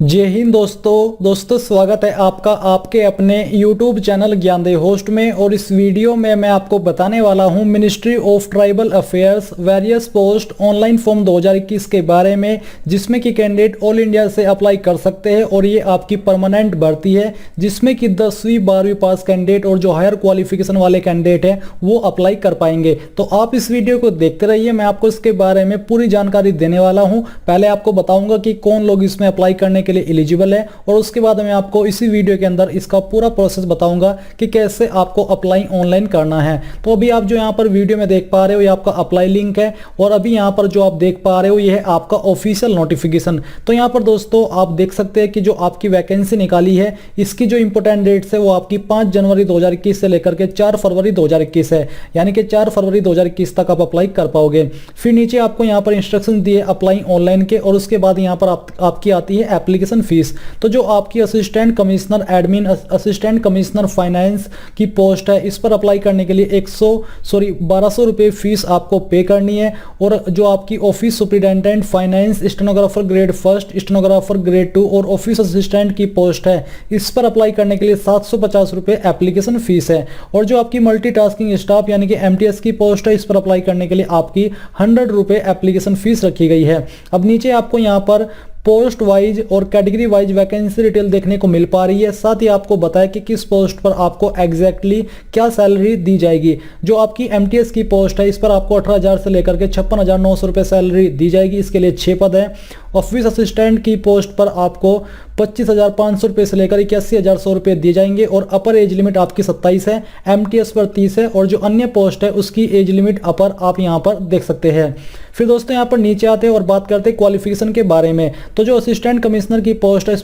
जय हिंद दोस्तों स्वागत है आपका आपके अपने YouTube चैनल ज्ञानदेव होस्ट में। और इस वीडियो में मैं आपको बताने वाला हूं ministry of tribal affairs various post online form 2021 के बारे में, जिसमें कि कैंडिडेट ऑल इंडिया से अप्लाई कर सकते हैं और ये आपकी परमानेंट भर्ती है, जिसमें कि 10वीं 12वीं पास कैंडिडेट और जो हायर क्वालिफिकेशन वाले कैंडिडेट हैं वो अप्लाई कर पाएंगे। तो आप इस वीडियो को देखते रहिए, मैं आपको इसके बारे में पूरी जानकारी देने वाला हूँ। पहले आपको बताऊंगा कि कौन लोग इसमें अप्लाई करने के लिए एलिजिबल है, और उसके बाद मैं आपको इसी वीडियो के अंदर इसका पूरा प्रोसेस बताऊंगा कि कैसे आपको अप्लाई ऑनलाइन करना है। तो अभी आप जो यहाँ पर वीडियो में देख पा रहे हो ये आपका अप्लाई लिंक है, और अभी यहाँ पर जो आप देख पा रहे हो ये है आपका ऑफिशियल नोटिफिकेशन। तो यहाँ पर दोस्तों आप देख सकते हैं कि जो आपकी वैकेंसी निकाली है इसकी जो इंपोर्टेंट डेट्स है वो आपकी 5 जनवरी 2021 से लेकर के 4 फरवरी 2021 है, यानी कि 4 फरवरी 2021 तक आप अप्लाई कर पाओगे। फिर नीचे आपको यहाँ पर इंस्ट्रक्शन दिए अप्लाई ऑनलाइन के, और उसके बाद यहाँ पर आपकी आती है एप्लीकेशन फीस। तो जो आपकी assistant commissioner admin assistant commissioner finance की पोस्ट है इस पर अप्लाई करने के लिए 1200 रुपये फीस आपको पे करनी है। और जो आपकी office superintendent finance stenographer grade 1, stenographer grade 2 और ऑफिस असिस्टेंट की पोस्ट है इस पर अप्लाई करने के लिए 750 रुपये एप्लीकेशन फीस है। और जो आपकी मल्टीटास्किंग स्टाफ यानी कि एमटीएस की पोस्ट है इस पर अप्लाई करने के लिए आपकी 100 रुपये एप्लीकेशन फीस रखी गई है। अब नीचे आपको यहाँ पर पोस्ट वाइज और कैटेगरी वाइज वैकेंसी डिटेल देखने को मिल पा रही है। साथ ही आपको बताया कि किस पोस्ट पर आपको एग्जैक्टली क्या सैलरी दी जाएगी। जो आपकी एमटीएस की पोस्ट है इस पर आपको 18,000 से लेकर के 56,900 रुपये सैलरी दी जाएगी। इसके लिए 6 पद है। ऑफिस असिस्टेंट की पोस्ट पर आपको 25,500 रुपये से लेकर 81,100 रुपये दिए जाएंगे, और अपर एज लिमिट आपकी 27 है, एमटीएस पर 30 है, और जो अन्य पोस्ट है उसकी एज लिमिट अपर आप यहाँ पर देख सकते हैं। फिर दोस्तों यहाँ पर नीचे आते हैं और बात करते हैं क्वालिफिकेशन के बारे में। तो जो असिस्टेंट कमिश्नर की पोस्ट है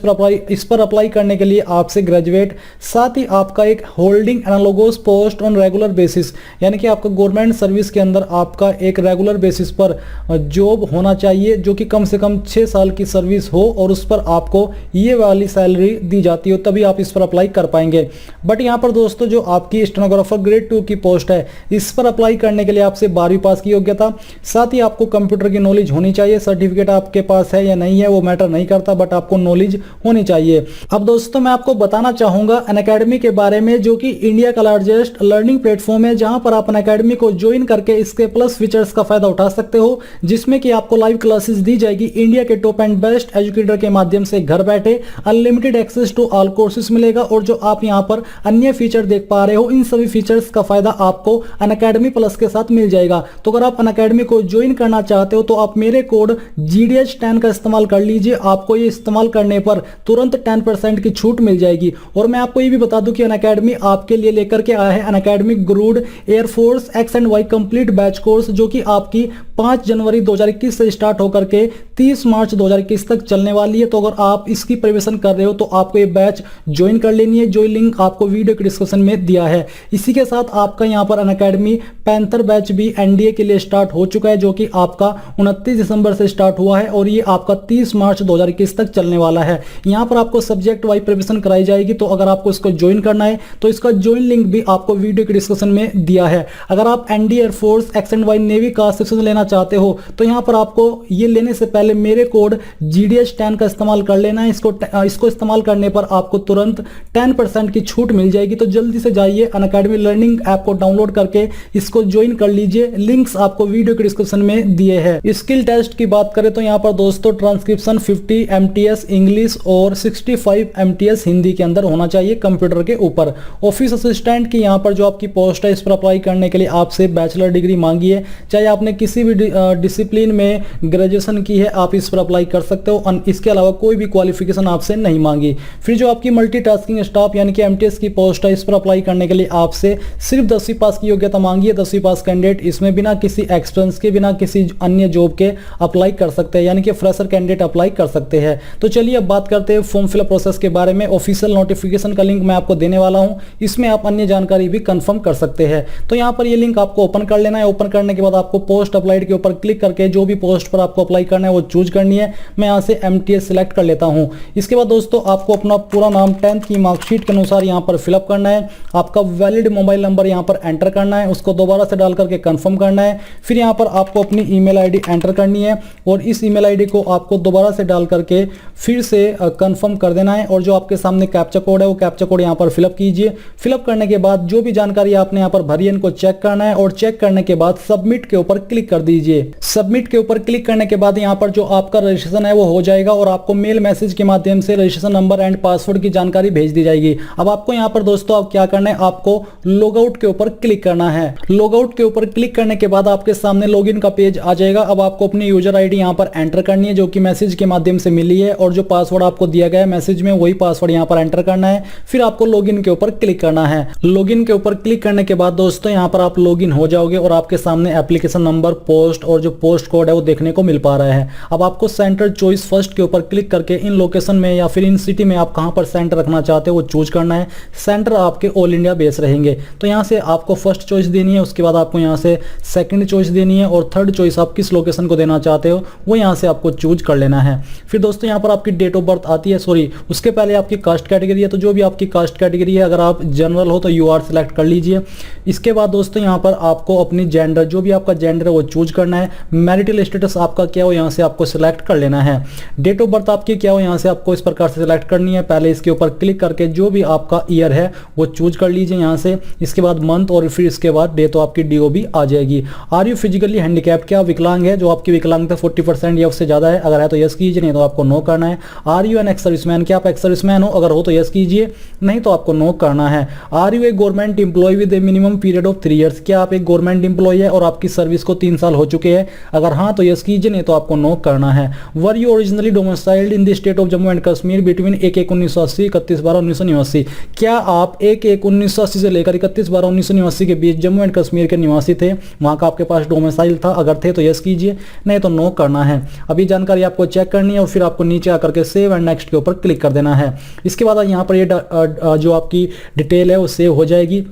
इस पर अप्लाई करने के लिए आपसे ग्रेजुएट, साथ ही आपका एक holding analogous post on regular basis, यानी कि आपका गवर्नमेंट सर्विस के अंदर आपका एक रेगुलर बेसिस पर जॉब होना चाहिए, जो कि कम से कम 6 साल की सर्विस हो और उस पर आपको ये वाली सैलरी दी जाती हो, तभी आप इस पर अप्लाई कर पाएंगे। बट यहाँ पर दोस्तों जो आपकी स्टेनोग्राफर ग्रेड 2 की पोस्ट है इस पर अप्लाई करने के लिए आपसे 12वीं पास की योग्यता, साथ ही आपको कंप्यूटर की नॉलेज होनी चाहिए। सर्टिफिकेट आपके पास है या नहीं है वो मैटर नहीं करता, बट आपको नॉलेज होनी चाहिए। अब दोस्तों मैं आपको बताना चाहूंगा अनअकैडमी के बारे में, जो कि इंडिया का लार्जेस्ट लर्निंग प्लेटफॉर्म है, जहां पर आप अनअकैडमी को ज्वाइन करके इसके प्लस फीचर्स का फायदा उठा सकते हो, जिसमें कि आपको लाइव क्लासेस दी जाएगी इंडिया के टॉप एंड बेस्ट एजुकेटर के माध्यम से घर बैठे। Unlimited access to all courses मिलेगा, और जो आप यहां पर अन्य फीचर देख पा रहे हो इन सभी फीचर्स का फायदा आपको अनअकैडमी प्लस के साथ मिल जाएगा। तो अगर आप अनअकैडमी को ज्वाइन करना चाहते हो तो आप मेरे कोड GDH10 का इस्तेमाल कर लीजिए। आपको ये इस्तेमाल करने पर तुरंत 10% की छूट मिल जाएगी। और मैं आपको ये भी बता दूं कि अनअकैडमी आपके लिए लेकर के आया है अनअकैडमी ग्रूड एयरफोर्स X and Y complete batch course, जो कि आपकी 5 जनवरी 2021 से स्टार्ट होकर के 30 मार्च 2021 तक चलने वाली है। तो अगर आप इसकी प्रिपरेशन कर रहे हो तो आपको ये बैच ज्वाइन कर लेनी है, जो लिंक आपको वीडियो के डिस्क्रिप्शन में दिया है। इसी के साथ आपका यहाँ पर अनअकैडमी पैंथर बैच भी एनडीए के लिए स्टार्ट हो चुका है, जो कि आपका 29 दिसंबर से स्टार्ट हुआ है, और ये आपका 30 मार्च 2021 तक चलने वाला है। यहाँ पर आपको सब्जेक्ट वाइज प्रिपरेशन कराई जाएगी। तो अगर आपको इसको ज्वाइन करना है तो इसका ज्वाइन लिंक भी आपको वीडियो के डिस्क्रिप्शन में दिया है। अगर आप एनडी एयरफोर्स X एंड Y नेवी का सेक्शन लेना चाहते हो तो यहाँ पर आपको ये लेने से पहले मेरे कोड GDH10 का इस्तेमाल कर लेना है। इसको इस्तेमाल करने पर आपको तुरंत 10% की छूट मिल जाएगी। तो जल्दी से जाइए अनअकैडमी लर्निंग ऐप को डाउनलोड करके इसको ज्वाइन कर लीजिए। लिंक्स आपको वीडियो के डिस्क्रिप्शन में दिए हैं। स्किल टेस्ट की बात करें तो यहाँ पर दोस्तों ट्रांसक्रिप्शन 50 MTS इंग्लिश और 65 MTS हिंदी के अंदर होना चाहिए कंप्यूटर के ऊपर। ऑफिस असिस्टेंट की यहाँ पर जो आपकी पोस्ट है इस पर अप्लाई करने के लिए आपसे बैचलर डिग्री मांगी है। चाहे आपने किसी भी डिसिप्लिन में ग्रेजुएशन की है आप इस पर अप्लाई कर सकते हो, इसके अलावा कोई भी क्वालिफिकेशन आपसे नहीं मांगी। फिर जो आपकी मल्टीटास्किंग स्टाफ यानी कि एमटीएस की पोस्ट है इस पर अप्लाई करने के लिए आपसे सिर्फ 10वीं पास की योग्यता मांगी है। 10वीं पास कैंडिडेट इसमें बिना किसी एक्सपीरियंस के बिना किसी अन्य जॉब के अप्लाई कर सकते हैं, यानी कि फ्रेशर कैंडिडेट अप्लाई कर सकते हैं। तो चलिए अब बात करते हैं फॉर्म फिलअप प्रोसेस के बारे में। ऑफिशियल नोटिफिकेशन का लिंक मैं आपको देने वाला हूं, इसमें आप अन्य जानकारी भी कंफर्म कर सकते हैं। तो यहां पर ये लिंक आपको ओपन कर लेना है। ओपन करने के बाद आपको पोस्ट अप्लाइड के ऊपर क्लिक करके जो भी पोस्ट पर आपको अप्लाई करना है वो चूज करना करनी है। मैं यहाँ से MTS सिलेक्ट कर लेता हूँ। इसके बाद दोस्तों आपको अपना पूरा नाम 10th की मार्कशीट के अनुसार यहाँ पर फिलअप करना है। आपका वैलिड मोबाइल नंबर यहाँ पर एंटर करना है, उसको दोबारा से डाल करके कंफर्म करना है। फिर यहाँ पर आपको अपनी ईमेल आईडी एंटर करनी है और इस ईमेल आईडी को आपको दोबारा से डाल करके फिर से कंफर्म कर देना है। और जो आपके सामने कैप्चा कोड है वो कैप्चा कोड यहाँ पर फिलअप कीजिए। फिलअप करने के बाद जो भी जानकारी आपने यहाँ पर भरी है इनको चेक करना है और चेक करने के बाद सबमिट के ऊपर क्लिक कर दीजिए। सबमिट के ऊपर क्लिक करने के बाद यहाँ पर जो आपका रजिस्ट्रेशन है वो हो जाएगा और आपको मेल मैसेज के माध्यम से रजिस्ट्रेशन नंबर एंड पासवर्ड की जानकारी भेज दी जाएगी। अब आपको यहाँ पर दोस्तों अब क्या करना है, आपको लॉग आउट के ऊपर क्लिक करना है। लॉग आउट के ऊपर क्लिक करने के बाद आपके सामने लॉगिन का पेज आ जाएगा। अब आपको अपनी यूजर आईडी यहाँ पर एंटर करनी है जो कि मैसेज के माध्यम से मिली है और जो पासवर्ड आपको दिया गया है मैसेज में वही पासवर्ड यहाँ पर एंटर करना है। फिर आपको लॉगिन के ऊपर क्लिक करना है। लॉगिन के ऊपर क्लिक करने के बाद दोस्तों यहाँ पर आप लॉगिन हो जाओगे और आपके सामने एप्लीकेशन नंबर, पोस्ट और जो पोस्ट कोड है वो देखने को मिल पा रहा है। अब आपको सेंटर चॉइस फर्स्ट के ऊपर क्लिक करके इन लोकेशन में या फिर इन सिटी में आप कहां पर सेंटर रखना चाहते हो वो चूज करना है। सेंटर आपके ऑल इंडिया बेस रहेंगे तो यहां से आपको फर्स्ट चॉइस देनी है, उसके बाद आपको यहां से सेकंड चॉइस देनी है और थर्ड चॉइस आप किस लोकेशन को देना चाहते हो वो यहां से आपको चूज कर लेना है। फिर दोस्तों यहां पर आपकी डेट ऑफ बर्थ आती है, सॉरी उसके पहले आपकी कास्ट कैटेगरी है, तो जो भी आपकी कास्ट कैटेगरी है अगर आप जनरल हो तो UR सिलेक्ट कर लीजिए। इसके बाद दोस्तों यहां पर आपको अपनी जेंडर, जो भी आपका जेंडर है वो चूज करना है। मैरिटल स्टेटस आपका क्या हो यहाँ से आपको सिलेक्ट कर लेना है। डेट ऑफ बर्थ आपकी क्या हो यहाँ से आपको इस प्रकार से सिलेक्ट करनी है। पहले इसके ऊपर क्लिक करके जो भी आपका ईयर है वो चूज कर लीजिए यहाँ से। इसके बाद मंथ और फिर इसके बाद डे तो आपकी DOB आ जाएगी। आर यू फिजिकली हैंडीकैप, क्या विकलांग है, जो आपकी विकलांगता 40% या उससे ज्यादा है, अगर है तो यस कीजिए, नहीं तो आपको नो करना है। Are you an ex serviceman, क्या आप एक्स सर्विसमैन हो, अगर हो तो यस कीजिए, नहीं तो आपको नो करना है। Are you a government employ with a minimum period of 3 years, क्या आप एक गवर्नमेंट एम्प्लॉय है और आपकी सर्विस को 3 साल हो चुके हैं, अगर हाँ तो यस कीजिए, नहीं तो आपको नो करना है। Were you originally domiciled in the state of Jammu and Kashmir between 1/1/1980 31/12/1989, क्या आप 1/1/1980 से लेकर 31/12/1989 के बीच जम्मू एंड कश्मीर के निवासी थे, वहां का आपके पास डोमिसाइल था, अगर थे तो यस कीजिए, नहीं तो नो करना है। अभी जानकारी आपको चेक करनी है और फिर आपको नीचे आकर के सेव एंड नेक्स्ट के ऊपर क्लिक कर देना है। इसके बाद यहाँ पर ये जो आपकी डिटेल है वो सेव हो जाएगी।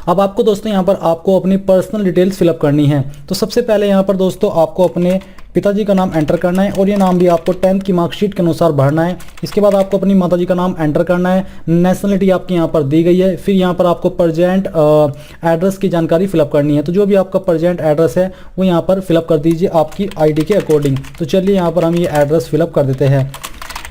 अब आपको दोस्तों यहाँ पर आपको अपनी पर्सनल डिटेल्स फिलअप करनी है। तो सबसे पहले यहाँ पर दोस्तों आपको अपने पिताजी का नाम एंटर करना है और ये नाम भी आपको 10th की मार्कशीट के अनुसार भरना है। इसके बाद आपको अपनी माताजी का नाम एंटर करना है। नेशनलिटी आपकी यहाँ पर दी गई है। फिर यहाँ पर आपको प्रेजेंट एड्रेस की जानकारी फिलअप करनी है। तो जो भी आपका प्रेजेंट एड्रेस है वो यहाँ पर फिलअप कर दीजिए आपकी ID के अकॉर्डिंग। तो चलिए यहाँ पर हम ये एड्रेस फिलअप कर देते हैं।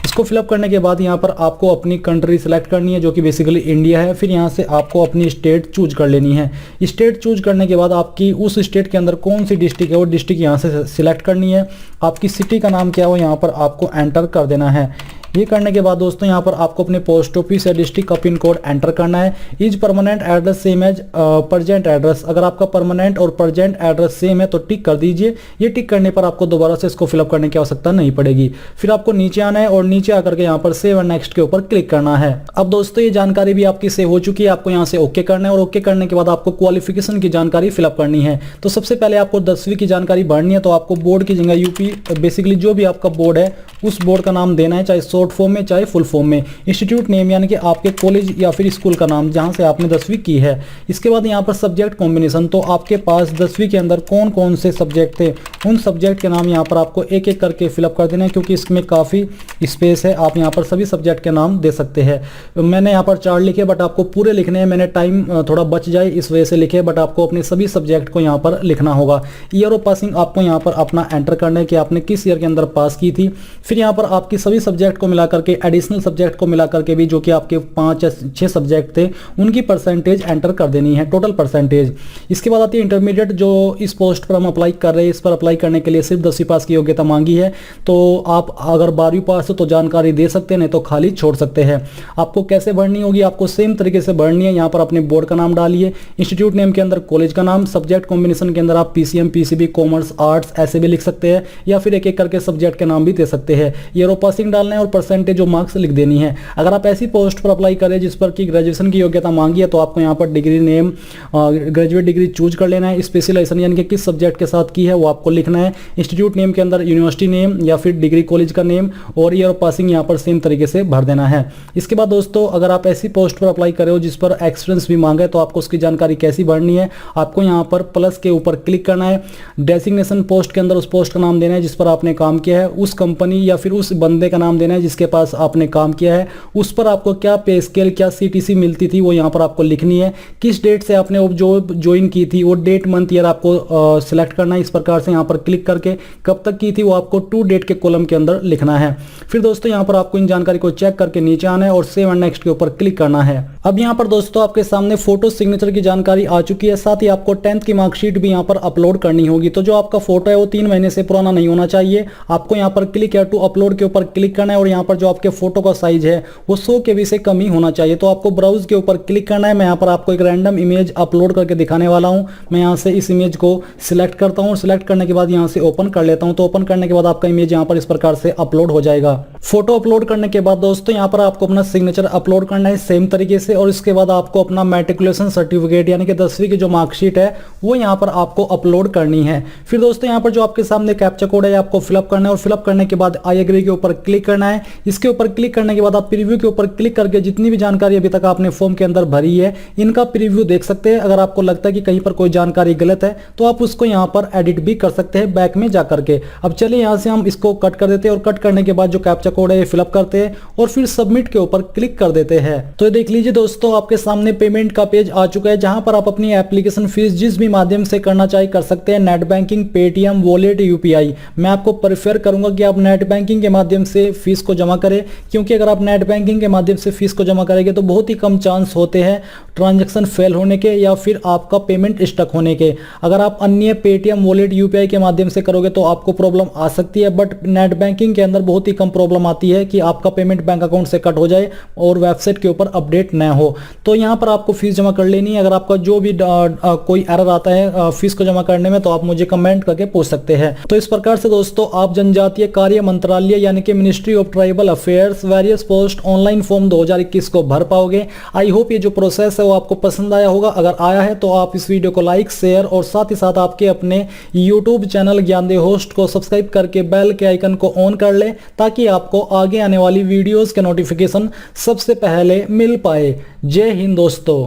इसको फिलअप करने के बाद यहाँ पर आपको अपनी कंट्री सिलेक्ट करनी है जो कि बेसिकली इंडिया है। फिर यहाँ से आपको अपनी स्टेट चूज कर लेनी है। स्टेट चूज करने के बाद आपकी उस स्टेट के अंदर कौन सी डिस्ट्रिक्ट है वो डिस्ट्रिक्ट यहाँ से सिलेक्ट करनी है। आपकी सिटी का नाम क्या हो यहाँ पर आपको एंटर कर देना है। ये करने के बाद दोस्तों यहाँ पर आपको अपने पोस्ट ऑफिस या डिस्ट्रिक्ट का पिन कोड एंटर करना है। Is permanent address same as present address, अगर आपका परमानेंट और प्रेजेंट एड्रेस सेम है तो टिक कर दीजिए। ये टिक करने पर आपको दोबारा से इसको फिलअप करने की आवश्यकता नहीं पड़ेगी। फिर आपको नीचे आना है और नीचे आकर के यहाँ पर सेव एंड नेक्स्ट के ऊपर क्लिक करना है। अब दोस्तों ये जानकारी भी आपकी सेव हो चुकी है। आपको यहाँ से ओके करना है और ओके करने के बाद आपको क्वालिफिकेशन की जानकारी फिलअप करनी है। तो सबसे पहले आपको 10वीं की जानकारी भरनी है। तो आपको बोर्ड की जगह यूपी, बेसिकली जो भी आपका बोर्ड है उस बोर्ड का नाम देना है, चाहे शॉर्ट फॉर्म में चाहे फुल फॉर्म में। इंस्टीट्यूट नेम यानी कि आपके कॉलेज या फिर स्कूल का नाम जहां से आपने 10वीं की है। इसके बाद यहाँ पर सब्जेक्ट कॉम्बिनेशन, तो आपके पास 10वीं के अंदर कौन कौन से सब्जेक्ट थे उन सब्जेक्ट के नाम यहाँ पर आपको एक एक करके फिलअप कर देना है, क्योंकि इसमें काफ़ी स्पेस है। आप यहाँ पर सभी सब्जेक्ट के नाम दे सकते हैं। मैंने यहाँ पर 4 लिखे बट आपको पूरे लिखने हैं। मैंने टाइम थोड़ा बच जाए इस वजह से लिखे, बट आपको अपने सभी सब्जेक्ट को यहाँ पर लिखना होगा। ईयर ऑफ पासिंग आपको यहाँ पर अपना एंटर करना है कि आपने किस ईयर के अंदर पास की थी। फिर यहाँ पर आपकी सभी सब्जेक्ट को मिलाकर के, एडिशनल सब्जेक्ट को मिलाकर के भी जो कि आपके 5 या 6 सब्जेक्ट थे उनकी परसेंटेज एंटर कर देनी है, टोटल परसेंटेज। इसके बाद आती है इंटरमीडिएट, जो इस पोस्ट पर हम अप्लाई कर रहे हैं। इस पर अप्लाई करने के लिए सिर्फ 10वीं पास की योग्यता मांगी है। तो आप अगर 12वीं पास हो तो जानकारी दे सकते हैं, नहीं तो खाली छोड़ सकते हैं। आपको कैसे भरनी होगी, आपको सेम तरीके से भरनी है। यहाँ पर अपने बोर्ड का नाम डालिए, इंस्टीट्यूट नेम के अंदर कॉलेज का नाम, सब्जेक्ट कॉम्बिनेशन के अंदर आप PCM, PCB, कॉमर्स, आर्ट्स ऐसे भी लिख सकते हैं, या फिर एक एक करके सब्जेक्ट के नाम भी दे सकते हैं। ईयर ऑफ पासिंग डालना है और परसेंटेज जो मार्क्स लिख देनी है। अगर आप ऐसी पोस्ट पर अप्लाई करें जिस पर कि ग्रेजुएशन की योग्यता मांगी है तो आपको यहाँ पर degree name, graduate degree choose कर लेना है। स्पेशलाइजेशन यानी कि किस सब्जेक्ट के साथ की है वो आपको लिखना है। इंस्टीट्यूट नेम के अंदर यूनिवर्सिटी नेम या फिर डिग्री कॉलेज का नेम और ईयर ऑफ पासिंग यहाँ पर सेम तरीके से भर देना है। इसके बाद दोस्तों अगर आप ऐसी पोस्ट पर अप्लाई करे हो जिस पर एक्सपीरियंस भी मांगा है तो आपको उसकी जानकारी कैसी भरनी है। आपको यहाँ पर प्लस के ऊपर क्लिक करना है। डेसिग्नेशन पोस्ट के अंदर उस पोस्ट का नाम देना है जिस पर आपने काम किया है, उस कंपनी या फिर उस बंदे का नाम देना है जिसके पास आपने काम किया है, उस पर आपको क्या पे स्केल, क्या सीटीसी मिलती थी वो यहाँ पर आपको लिखनी है। किस डेट से आपने वो जॉब ज्वाइन की थी वो डेट, मंथ, ईयर आपको सिलेक्ट करना है। इस प्रकार से यहाँ पर क्लिक करके कब तक की थी वो आपको टू डेट के कॉलम के अंदर लिखना है। फिर दोस्तों यहाँ पर आपको इन जानकारी को चेक करके नीचे आना है और सेव एंड नेक्स्ट के ऊपर क्लिक करना है। अब यहाँ पर दोस्तों आपके सामने फोटो सिग्नेचर की जानकारी आ चुकी है, साथ ही आपको 10th की मार्कशीट भी यहाँ पर अपलोड करनी होगी। तो जो आपका फोटो है वो 3 महीने से पुराना नहीं होना चाहिए। आपको यहाँ पर क्लिक है टू अपलोड के ऊपर क्लिक करना है और यहाँ पर जो आपके फोटो का साइज है वो 100 KB से कम ही होना चाहिए। तो आपको ब्राउज के ऊपर क्लिक करना है। मैं यहाँ पर आपको एक रैंडम इमेज अपलोड करके दिखाने वाला हूँ। मैं यहाँ से इस इमेज को सिलेक्ट करता हूँ। सिलेक्ट करने के बाद यहाँ से ओपन कर लेता हूँ। तो ओपन करने के बाद आपका इमेज यहाँ पर इस प्रकार से अपलोड हो जाएगा। फोटो अपलोड करने के बाद दोस्तों यहाँ पर आपको अपना सिग्नेचर अपलोड करना है सेम तरीके से और इसके बाद आपको अपना मैट्रिकुलेशन सर्टिफिकेट यानी कि 10वीं की जो मार्कशीट है वो यहाँ पर आपको अपलोड करनी है। फिर दोस्तों यहाँ पर जो आपके सामने कैप्चा कोड है आपको फिलअप करना है और फिलअप करने के बाद आई एग्री के ऊपर क्लिक करना है। इसके ऊपर क्लिक करने के बाद आप प्रीव्यू के ऊपर क्लिक करके जितनी भी जानकारी अभी तक आपने फॉर्म के अंदर भरी है इनका प्रीव्यू देख सकते हैं। अगर आपको लगता है कि कहीं पर कोई जानकारी गलत है तो आप उसको यहाँ पर एडिट भी कर सकते हैं बैक में जाकर के। अब चलिए यहाँ से हम इसको कट कर देते हैं और कट करने के बाद जो कैप्चा कोड है फिलअप करते हैं और फिर सबमिट के ऊपर क्लिक कर देते हैं। तो देख लीजिए दोस्तों आपके सामने पेमेंट का पेज आ चुका है जहां पर आप अपनी एप्लीकेशन फीस जिस भी माध्यम से करना चाहे कर सकते हैं। Net banking, Paytm, wallet, UPI. मैं आपको प्रेफर करूंगा कि आप नेट बैंकिंग के माध्यम से फीस को जमा करें, क्योंकि अगर आप नेट बैंकिंग के माध्यम से फीस को जमा करेंगे तो बहुत ही कम चांस होते हैं ट्रांजैक्शन फेल होने के या फिर आपका पेमेंट स्टक होने के। अगर आप अन्य पेटीएम, वॉलेट, यूपीआई के माध्यम से करोगे तो आपको प्रॉब्लम आ सकती है, बट नेट बैंकिंग के अंदर बहुत ही कम प्रॉब्लम आती है कि आपका पेमेंट बैंक अकाउंट से कट हो जाए और वेबसाइट के ऊपर अपडेट न हो। तो यहाँ पर आपको फीस जमा कर लेनी है। अगर आपका जो भी कोई एरर आता है फीस को जमा करने में तो आप मुझे कमेंट करके पूछ सकते हैं। तो इस प्रकार से दोस्तों आप जनजातीय कार्य मंत्रालय यानी कि ministry of tribal affairs various post online form 2021 को भर पाओगे। आई होप ये जो प्रोसेस है वो आपको पसंद आया होगा। अगर आया है तो आप इस वीडियो को लाइक, शेयर और साथ ही साथ आपके अपने यूट्यूब चैनल ज्ञानदेव होस्ट को सब्सक्राइब करके बेल के आइकन को ऑन कर ले ताकि आपको आगे आने वाली वीडियोस के नोटिफिकेशन सबसे पहले मिल पाए। जय हिंद दोस्तों।